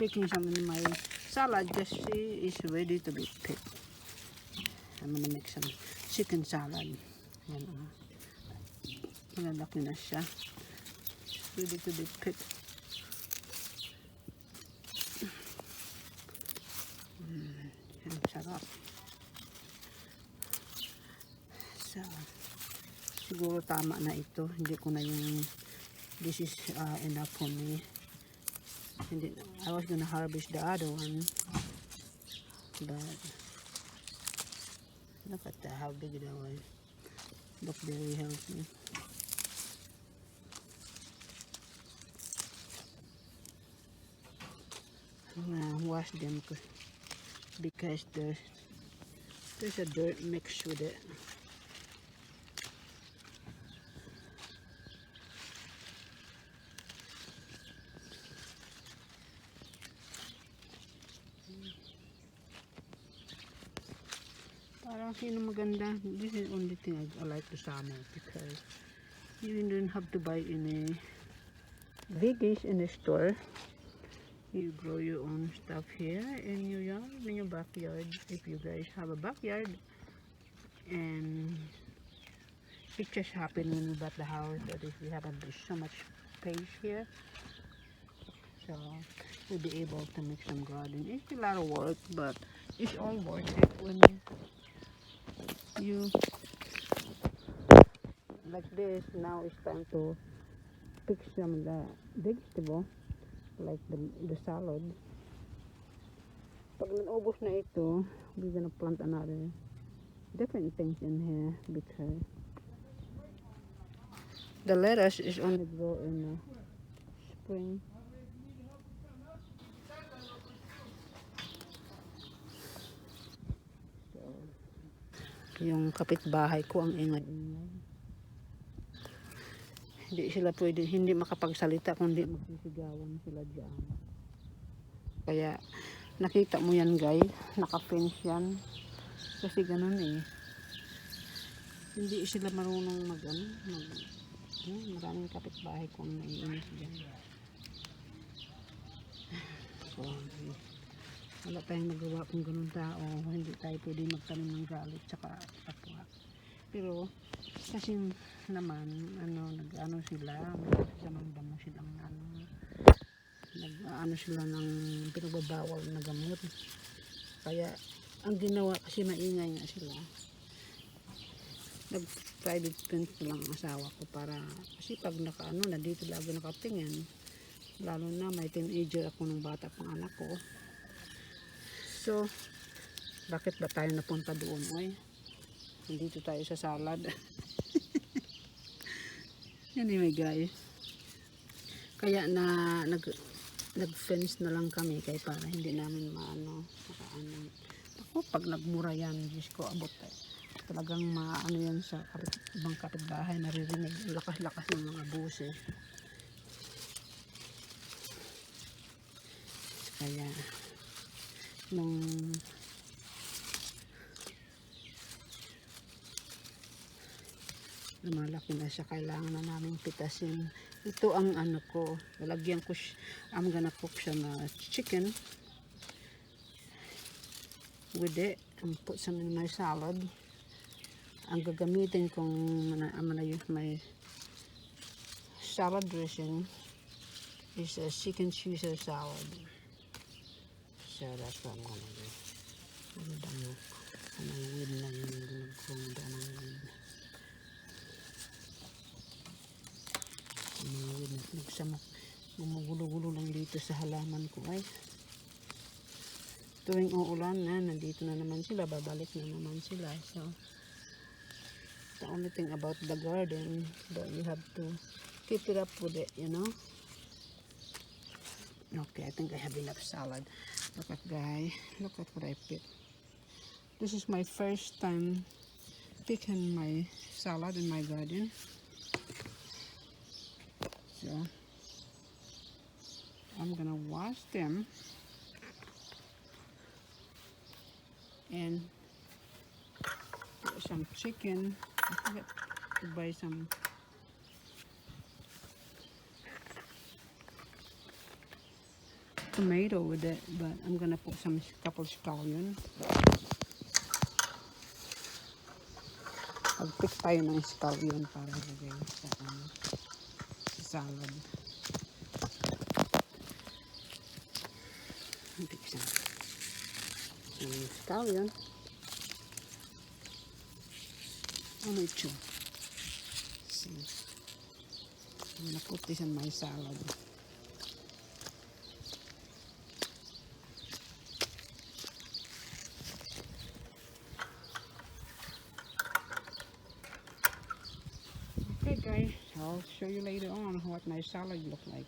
picking some in my salad because she is ready to be picked. I'm gonna make some chicken salad. Yan, malalaki na siya. Ready to be picked. Yan, sarap. So, siguro tama na ito. Hindi ko na yung this is enough for me. Hindi, I was gonna harvest the other one, but look at how big that was. Look, very healthy. I'm gonna wash them because there's a dirt mixed with it. Parang sino maganda. This is the only thing I like to summer because you don't have to buy any veggies in the store. You grow your own stuff here in your yard, in your backyard, if you guys have a backyard. And it just happened when we bought the house that if we have so much space here, so we'll be able to make some garden. It's a lot of work, but it's all worth it when you like this. Now it's time to pick some of the vegetable like the salad. Pag naubos na ito, we're gonna plant another different things in here because the lettuce is only grow in spring. So, yung kapitbahay ko ang ingay-ingay. Hindi sila pwede, hindi makapagsalita kundi magsisigawan sila dyan. Kaya nakita mo yan guys, naka-fence yan. Kasi ganun eh. Hindi sila marunong maraming kapitbahay kung naiinis dyan. So, wala tayong magawa kung ganun tao. Hindi tayo pwede magtanim ng galit tsaka kapwa. Pero kasi naman nag-ano sila, may damo silang nag-ano sila ng pinagbabawal na gamot. Kaya ang ginawa kasi maingay nga sila. Nag-private fence lang ang asawa ko para kasi pag na dito lagi nakatingin. Lalo na may teenager ako ng bata pang anak ko. So, bakit ba tayo napunta doon? Oy, nandito tayo sa salad. Anyway guys, kaya nag-fence na lang kami kaya para hindi namin ako pag nagmura yan, Diyos ko abot talagang yan sa ibang kapitbahay, naririnig lakas-lakas ng mga boses. Kaya nung lumalaki na siya, kailangan na namin pitasin. Ito ang ko, lalagyan ko I'm gonna cook some chicken with it and put some in my salad. Ang gagamitin kong I'm gonna use my salad dressing is a chicken Caesar salad. So that's what I'm gonna do. Anong weed na yung gumagunda ng weed. Gumugulo-gulo lang dito sa halaman ko ay tuwing uulan na nandito na naman sila, babalik na naman sila. So the only thing about the garden that you have to keep it up with it, you know. Okay, I think I have enough salad. Look at guys, look at what I picked. This is my first time picking my salad in my garden. So I'm gonna wash them and put some chicken. I forgot to buy some tomato with it, but I'm gonna put some couple scallion. Pag-pick tayo ng scallion para lagay sa salad. Pick some scallion. I'm gonna put this in my salad. Okay guys, I'll show you later on what my salad looks like.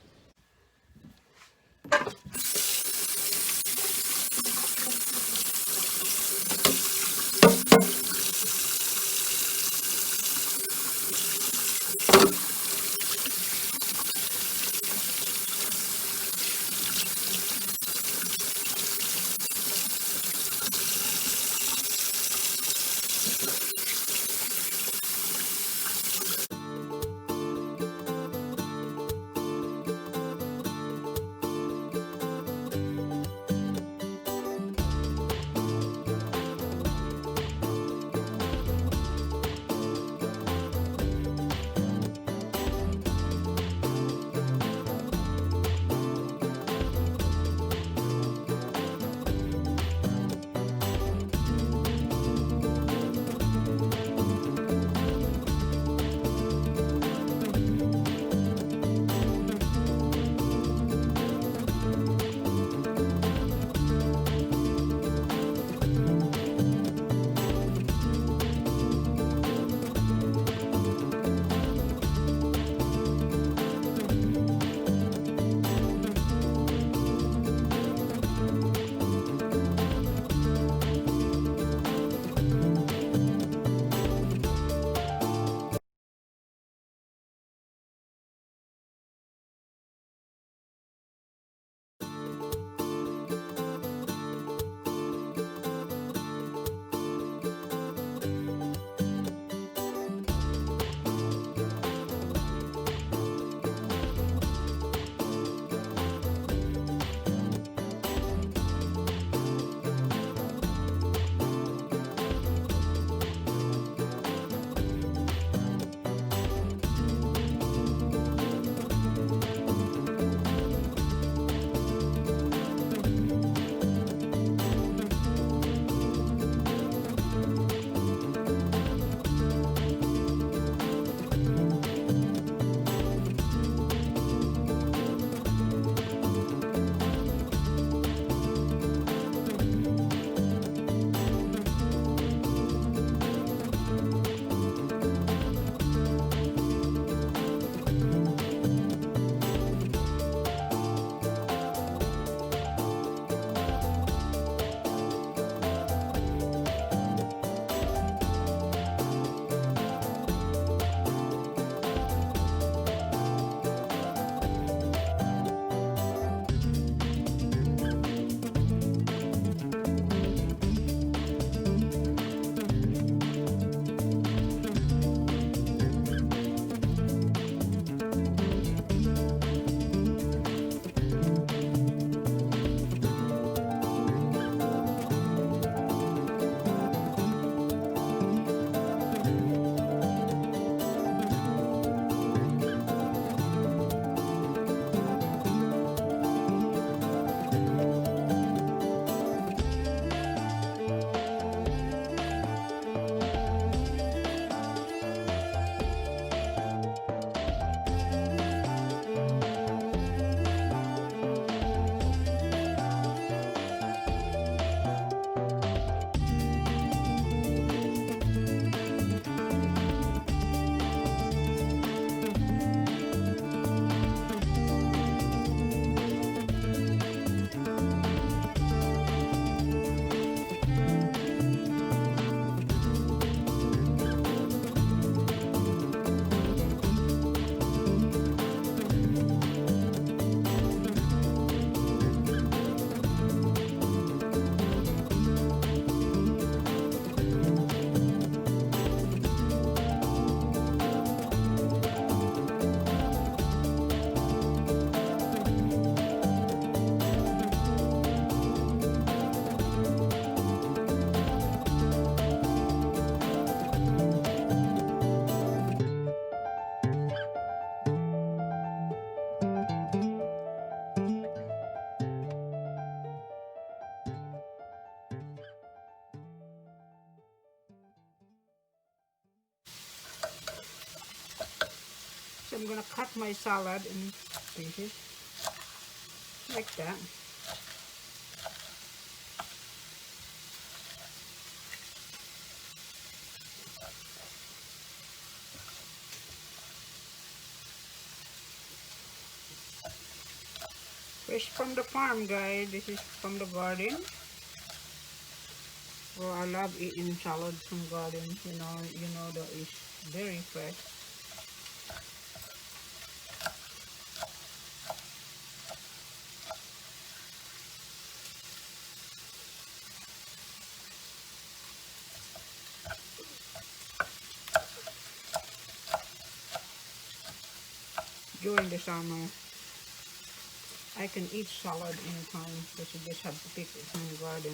So I'm gonna cut my salad in pieces like that. Fresh from the farm, guys. This is from the garden. Well, I love eating salad from garden. You know that is very fresh. During the summer, I can eat salad anytime because you just have to pick it from the garden.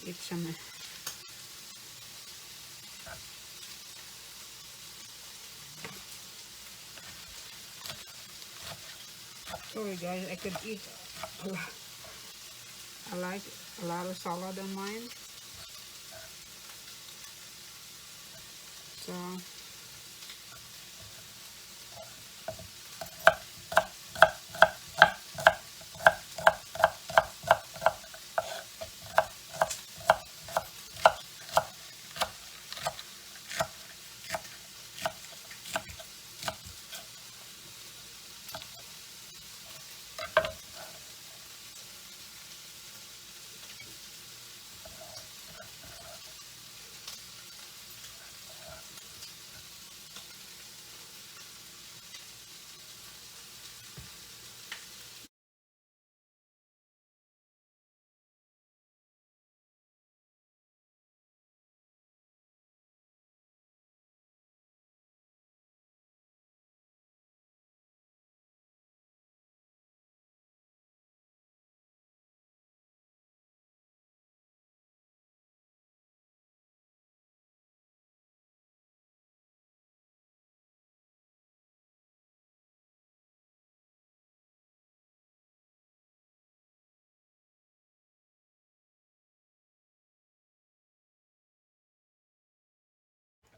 Eat some. Sorry guys, I could eat a lot. I like a lot of salad on mine.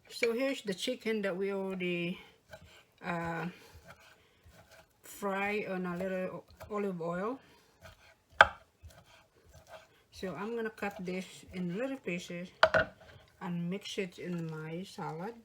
So here's the chicken that we already fry on a little olive oil. So I'm gonna cut this in little pieces and mix it in my salad.